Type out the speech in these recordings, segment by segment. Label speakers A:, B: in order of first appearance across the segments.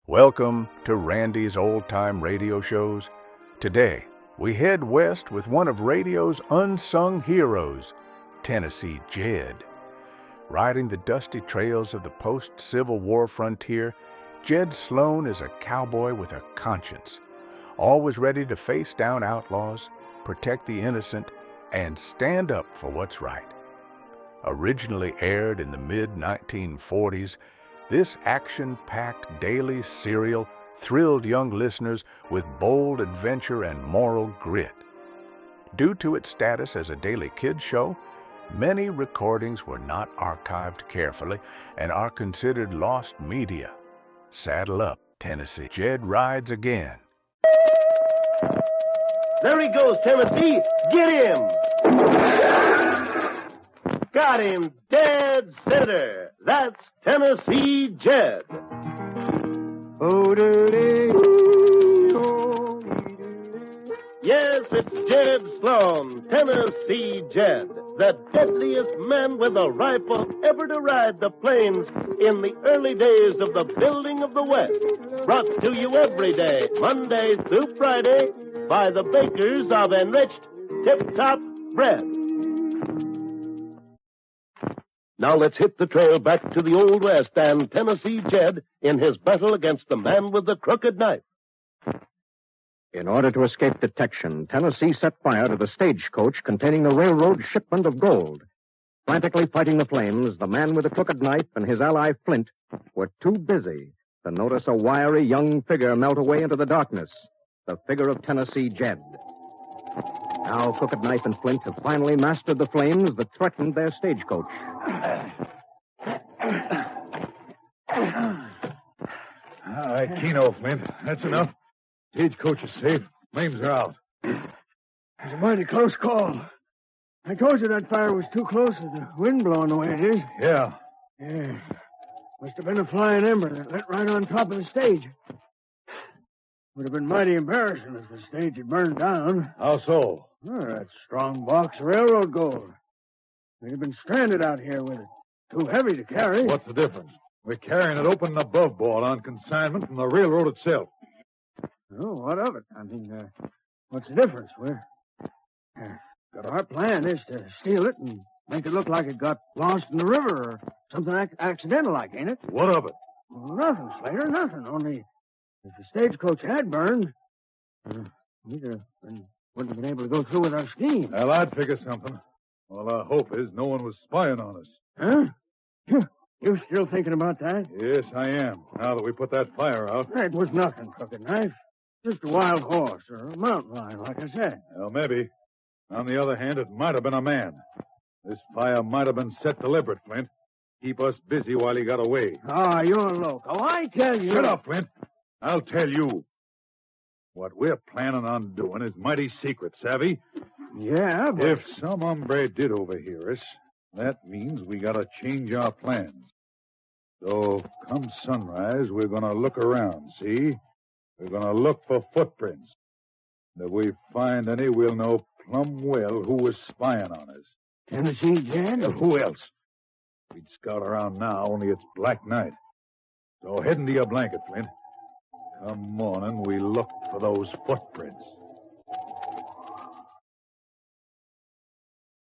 A: Welcome to Randy's Old Time Radio Shows. Today, we head west with one of radio's unsung heroes, Tennessee Jed. Riding the dusty trails of the post-Civil War frontier, Jed Sloan is a cowboy with a conscience, always ready to face down outlaws, protect the innocent, and stand up for what's right. Originally aired in the mid-1940s, this action-packed daily serial thrilled young listeners with bold adventure and moral grit. Due to its status as a daily kids show, many recordings were not archived carefully and are considered lost media. Saddle up, Tennessee. Jed rides again.
B: There he goes, Tennessee. Get him. Got him dead center. That's Tennessee Jed. Yes, it's Jed Sloan, Tennessee Jed, the deadliest man with a rifle ever to ride the plains in the early days of the building of the West. Brought to you every day, Monday through Friday, by the bakers of enriched Tip-Top Bread. Now let's hit the trail back to the Old West and Tennessee Jed in his battle against the man with the crooked knife.
C: In order to escape detection, Tennessee set fire to the stagecoach containing the railroad shipment of gold. Frantically fighting the flames, the man with the crooked knife and his ally Flint were too busy to notice a wiry young figure melt away into the darkness, the figure of Tennessee Jed. Now Crooked Knife and Flint have finally mastered the flames that threatened their stagecoach.
D: All right, Keno, Flint. That's enough. Stagecoach is safe. Flames are out.
E: It was a mighty close call. I told you that fire was too close with the wind blowing the way it is.
D: Yeah.
E: Yeah. Must have been a flying ember that lit right on top of the stage. Would have been mighty embarrassing if the stage had burned down.
D: How so?
E: Oh, that strong box of railroad gold. We'd have been stranded out here with it. Too heavy to carry.
D: What's the difference? We're carrying it open and above board on consignment from the railroad itself.
E: Oh, what of it? I mean, what's the difference? But our plan is to steal it and make it look like it got lost in the river or something accidental like, ain't it?
D: What of it?
E: Well, nothing, Slater, nothing. Only if the stagecoach had burned, we'd wouldn't have been able to go through with our scheme.
D: Well, I'd figure something. All our hope is no one was spying on us.
E: Huh? You still thinking about that?
D: Yes, I am, now that we put that fire out.
E: It was nothing, Crooked Knife. Just a wild horse or a mountain lion, like I said.
D: Well, maybe. On the other hand, it might have been a man. This fire might have been set deliberate, Flint. Keep us busy while he got away.
E: Ah, you're loco. I tell you.
D: Shut up, Flint. I'll tell you. What we're planning on doing is mighty secret, savvy?
E: Yeah, but...
D: If some hombre did overhear us, that means we gotta change our plans. So, come sunrise, we're gonna look around, see? We're gonna look for footprints. And if we find any, we'll know plumb well who was spying on us.
E: Tennessee Jed?
D: Who else? We'd scout around now, only it's black night. So head into your blanket, Flint. Come morning, we look for those footprints.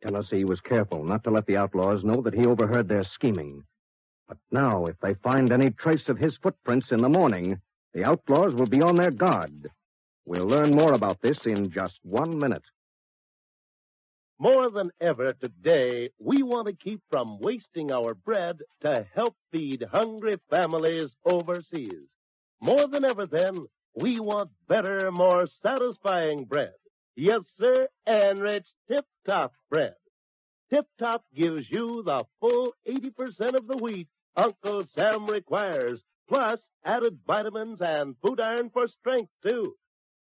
C: Tennessee was careful not to let the outlaws know that he overheard their scheming. But now, if they find any trace of his footprints in the morning, the outlaws will be on their guard. We'll learn more about this in just 1 minute.
B: More than ever today, we want to keep from wasting our bread to help feed hungry families overseas. More than ever, then, we want better, more satisfying bread. Yes, sir, enriched Tip-Top Bread. Tip-Top gives you the full 80% of the wheat Uncle Sam requires, plus added vitamins and food iron for strength, too.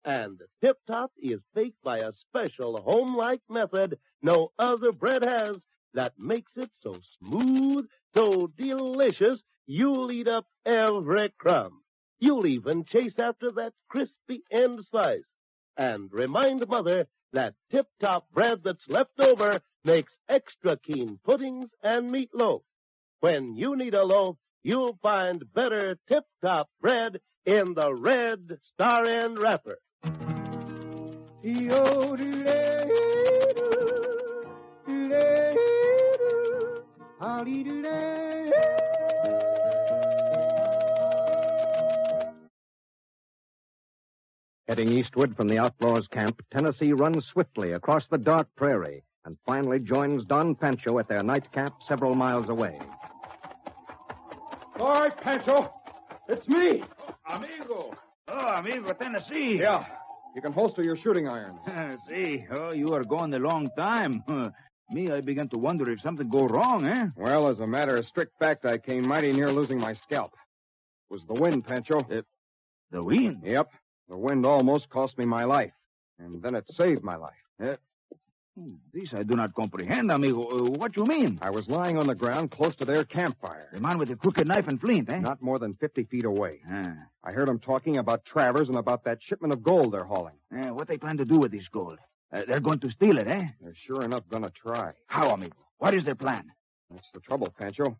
B: And Tip-Top is baked by a special home-like method no other bread has that makes it so smooth, so delicious, you'll eat up every crumb. You'll even chase after that crispy end slice. And remind Mother that Tip-Top bread that's left over makes extra keen puddings and meatloaf. When you need a loaf, you'll find better Tip-Top bread in the Red Star End Wrapper.
C: Heading eastward from the outlaws' camp, Tennessee runs swiftly across the dark prairie and finally joins Don Pancho at their night camp several miles away.
E: All right, Pancho. It's me.
F: Amigo. Oh, amigo, Tennessee.
E: Yeah. You can holster your shooting irons.
F: See, you are gone a long time. Me, I began to wonder if something go wrong, eh?
E: Well, as a matter of strict fact, I came mighty near losing my scalp. It was the wind, Pancho.
F: The wind?
E: Yep. The wind almost cost me my life. And then it saved my life.
F: This I do not comprehend, amigo. What you mean?
E: I was lying on the ground close to their campfire.
F: The man with the crooked knife and flint, eh?
E: Not more than 50 feet away. I heard them talking about Travers and about that shipment of gold they're hauling.
F: What they plan to do with this gold? They're going to steal it, eh?
E: They're sure enough going to try.
F: How, amigo? What is their plan?
E: That's the trouble, Pancho.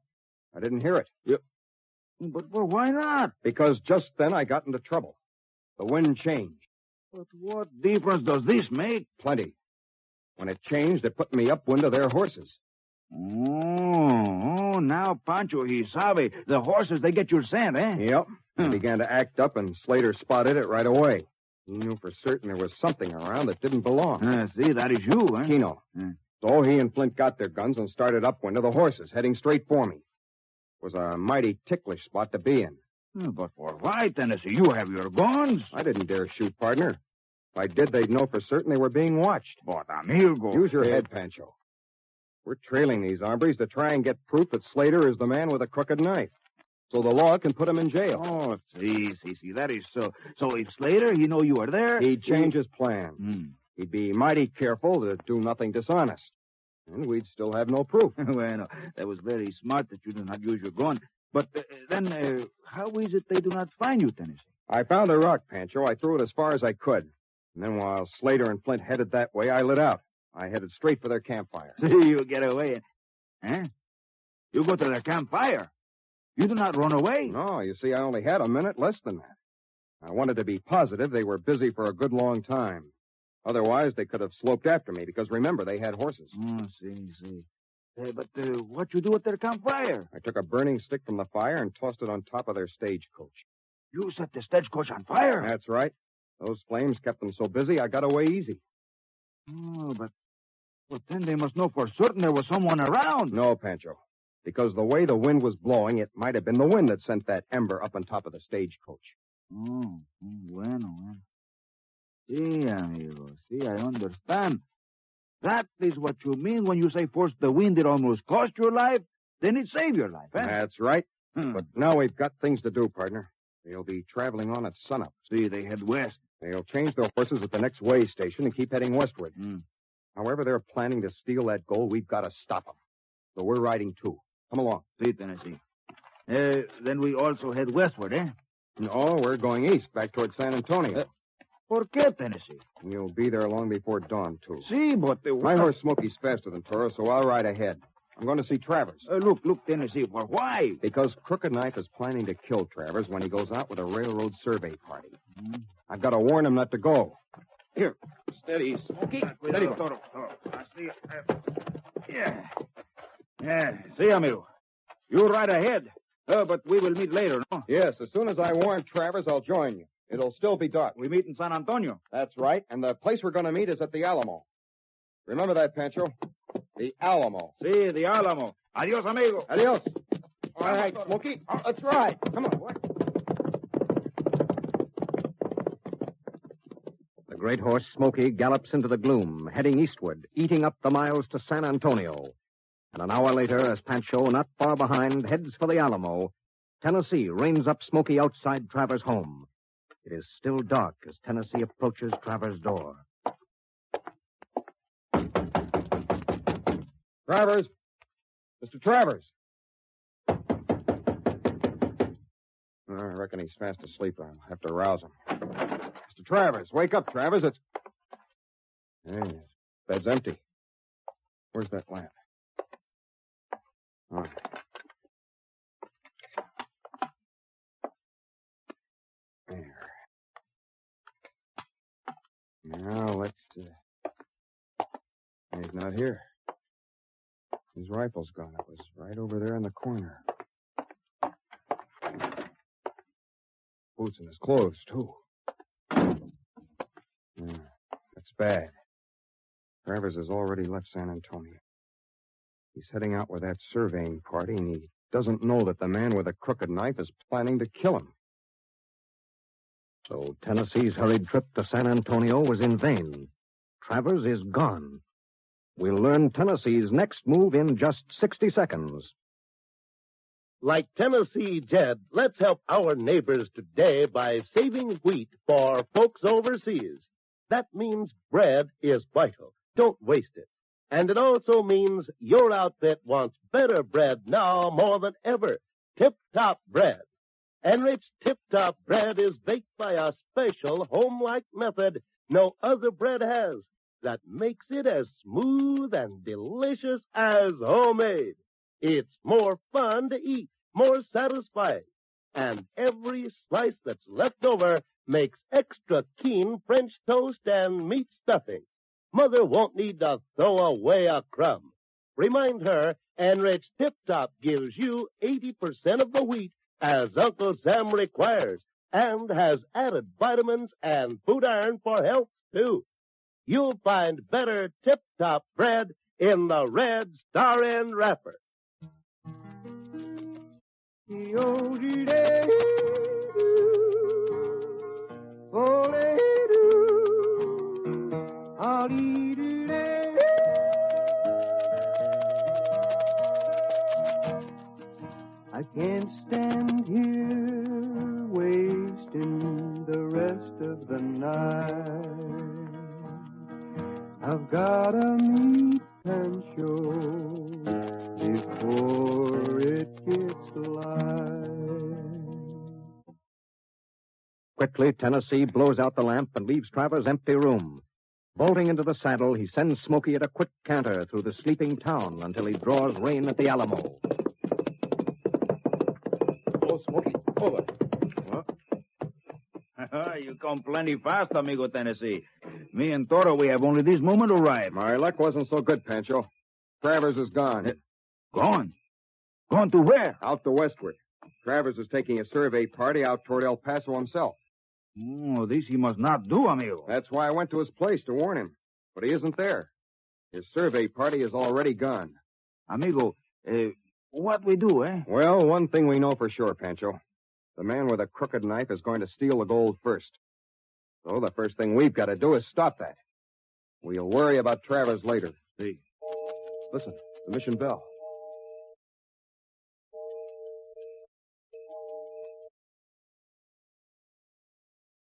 E: I didn't hear it.
F: But why not?
E: Because just then I got into trouble. The wind changed.
F: But what difference does this make?
E: Plenty. When it changed, it put me upwind of their horses.
F: Oh, now Pancho, he sabe. The horses, they get your scent, eh?
E: Yep. They began to act up, and Slater spotted it right away. He knew for certain there was something around that didn't belong.
F: See, that is you, eh?
E: Keno. So he and Flint got their guns and started upwind of the horses, heading straight for me. It was a mighty ticklish spot to be in.
F: But for why, Tennessee? You have your guns.
E: I didn't dare shoot, partner. If I did, they'd know for certain they were being watched.
F: But, amigo...
E: Use your head, Pancho. We're trailing these hombres to try and get proof that Slater is the man with a crooked knife, so the law can put him in jail.
F: Oh, see, that is so. So if Slater, he know you are there...
E: He'd change his plan. He'd be mighty careful to do nothing dishonest. And we'd still have no proof.
F: Well, that was very smart that you did not use your gun. But then, how is it they do not find you, Tennessee?
E: I found a rock, Pancho. I threw it as far as I could. And then while Slater and Flint headed that way, I lit out. I headed straight for their campfire.
F: See, you get away. Huh? You go to their campfire? You do not run away?
E: No, you see, I only had a minute, less than that. I wanted to be positive they were busy for a good long time. Otherwise, they could have sloped after me, because remember, they had horses.
F: Oh, see. But what you do at their campfire?
E: I took a burning stick from the fire and tossed it on top of their stagecoach.
F: You set the stagecoach on fire?
E: That's right. Those flames kept them so busy, I got away easy.
F: Oh, but then they must know for certain there was someone around.
E: No, Pancho. Because the way the wind was blowing, it might have been the wind that sent that ember up on top of the stagecoach.
F: Oh, bueno. See, amigo. See, I understand. That is what you mean when you say force the wind, it almost cost your life, then it saved your life, eh?
E: That's right. But now we've got things to do, partner. They'll be traveling on at sunup.
F: See, they head west.
E: They'll change their horses at the next way station and keep heading westward. However they're planning to steal that gold, we've got to stop them. So we're riding too. Come along.
F: See, Tennessee. Then we also head westward, eh?
E: No, we're going east, back toward San Antonio.
F: ¿Por qué, Tennessee?
E: You'll be there long before dawn, too.
F: See, but...
E: My horse Smokey's faster than Toro, so I'll ride ahead. I'm going to see Travers.
F: Look, Tennessee, for why?
E: Because Crooked Knife is planning to kill Travers when he goes out with a railroad survey party. I've got to warn him not to go. Here, steady, Smokey. Steady,
F: Toro. I see. Yeah. See, amigo. You ride ahead. But we will meet later, no?
E: Yes, as soon as I warn Travers, I'll join you. It'll still be dark.
F: We meet in San Antonio.
E: That's right, and the place we're going to meet is at the Alamo. Remember that, Pancho? The Alamo.
F: See, the Alamo. Adios, amigo.
E: Adios. All right, Smokey, let's ride. Come on.
C: The great horse, Smokey, gallops into the gloom, heading eastward, eating up the miles to San Antonio. And an hour later, as Pancho, not far behind, heads for the Alamo, Tennessee reins up Smokey outside Travers' home. It is still dark as Tennessee approaches Travers' door.
E: Travers. Mr. Travers. I reckon he's fast asleep. I'll have to rouse him. Mr. Travers, wake up, Travers. It's... Hey, his bed's empty. Where's that lamp? Oh.
C: There. Now, let's... He's not here. His rifle's gone. It was right over there in the corner. Boots in his clothes, too. That's bad. Travers has already left San Antonio. He's heading out with that surveying party, and he doesn't know that the man with the crooked knife is planning to kill him. So Tennessee's hurried trip to San Antonio was in vain. Travers is gone. We'll learn Tennessee's next move in just 60 seconds.
B: Like Tennessee Jed, let's help our neighbors today by saving wheat for folks overseas. That means bread is vital. Don't waste it. And it also means your outfit wants better bread now more than ever. Tip-top bread. Enriched Tip-top bread is baked by a special home-like method no other bread has that makes it as smooth and delicious as homemade. It's more fun to eat, more satisfying, and every slice that's left over makes extra keen French toast and meat stuffing. Mother won't need to throw away a crumb. Remind her, Enriched Tip-Top gives you 80% of the wheat as Uncle Sam requires, and has added vitamins and food iron for health, too. You'll find better Tip-Top bread in the red star-end wrapper.
E: I can't stand here wasting the rest of the night. I've gotta meet Pancho before it gets light.
C: Quickly, Tennessee blows out the lamp and leaves Travers' empty room. Vaulting into the saddle, he sends Smoky at a quick canter through the sleeping town until he draws rein at the Alamo. Oh, Smoky, over.
F: You come plenty fast, amigo Tennessee. Me and Toro, we have only this moment arrived.
C: My luck wasn't so good, Pancho. Travers is gone.
F: Gone? Gone to where?
C: Out to westward. Travers is taking a survey party out toward El Paso himself.
F: Oh, this he must not do, amigo.
C: That's why I went to his place to warn him. But he isn't there. His survey party is already gone.
F: Amigo, what we do, eh?
C: Well, one thing we know for sure, Pancho. The man with a crooked knife is going to steal the gold first. So the first thing we've got to do is stop that. We'll worry about Travers later.
F: See.
C: Listen, the mission bell.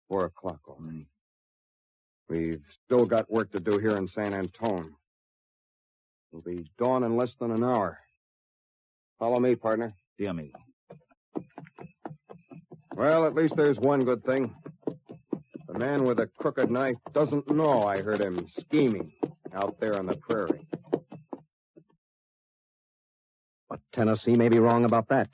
C: Four o'clock already. We've still got work to do here in San Antone. It'll be dawn in less than an hour. Follow me, partner.
F: See, amigo.
C: Well, at least there's one good thing. The man with the crooked knife doesn't know I heard him scheming out there on the prairie. But Tennessee may be wrong about that.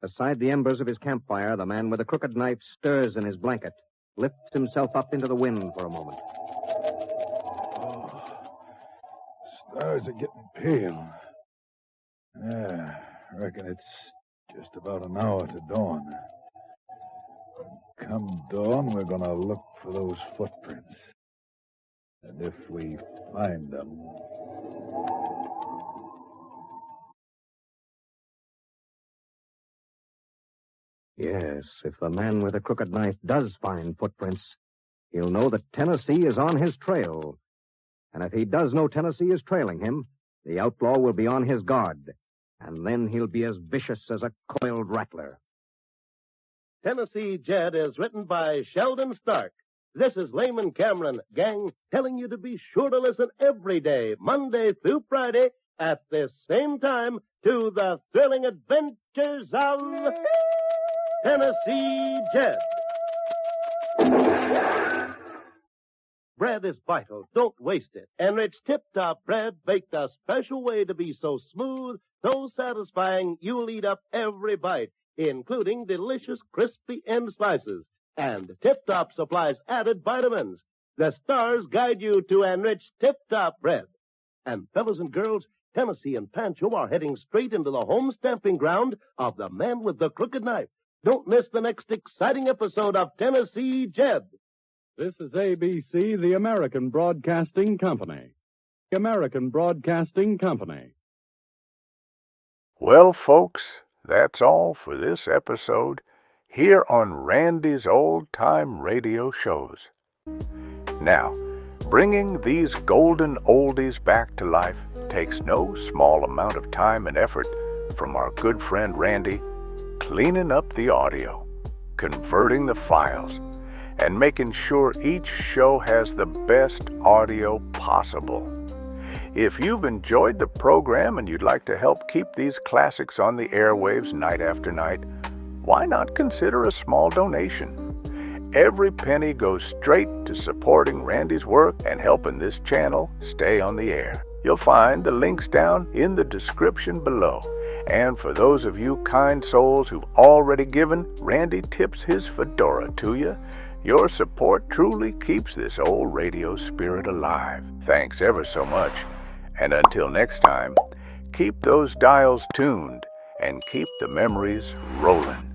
C: Beside the embers of his campfire, the man with the crooked knife stirs in his blanket, lifts himself up into the wind for a moment.
D: Oh, stars are getting pale. Yeah, I reckon it's just about an hour to dawn. Come dawn, we're going to look for those footprints. And if we find them...
C: Yes, if the man with the crooked knife does find footprints, he'll know that Tennessee is on his trail. And if he does know Tennessee is trailing him, the outlaw will be on his guard. And then he'll be as vicious as a coiled rattler.
B: Tennessee Jed is written by Sheldon Stark. This is Layman Cameron, gang, telling you to be sure to listen every day, Monday through Friday, at this same time, to the thrilling adventures of Tennessee Jed. Bread is vital. Don't waste it. Enriched Tip-Top bread baked a special way to be so smooth, so satisfying, you'll eat up every bite, including delicious crispy end slices. And Tip Top supplies added vitamins. The stars guide you to enriched Tip Top bread. And fellas and girls, Tennessee and Pancho are heading straight into the home stamping ground of the man with the crooked knife. Don't miss the next exciting episode of Tennessee Jed.
G: This is ABC, the American Broadcasting Company. The American Broadcasting Company.
A: Well, folks, that's all for this episode here on Randy's Old Time Radio Shows. Now, bringing these golden oldies back to life takes no small amount of time and effort from our good friend Randy, cleaning up the audio, converting the files, and making sure each show has the best audio possible. If you've enjoyed the program and you'd like to help keep these classics on the airwaves night after night, why not consider a small donation? Every penny goes straight to supporting Randy's work and helping this channel stay on the air. You'll find the links down in the description below. And for those of you kind souls who've already given, Randy tips his fedora to you. Your support truly keeps this old radio spirit alive. Thanks ever so much. And until next time, keep those dials tuned and keep the memories rolling.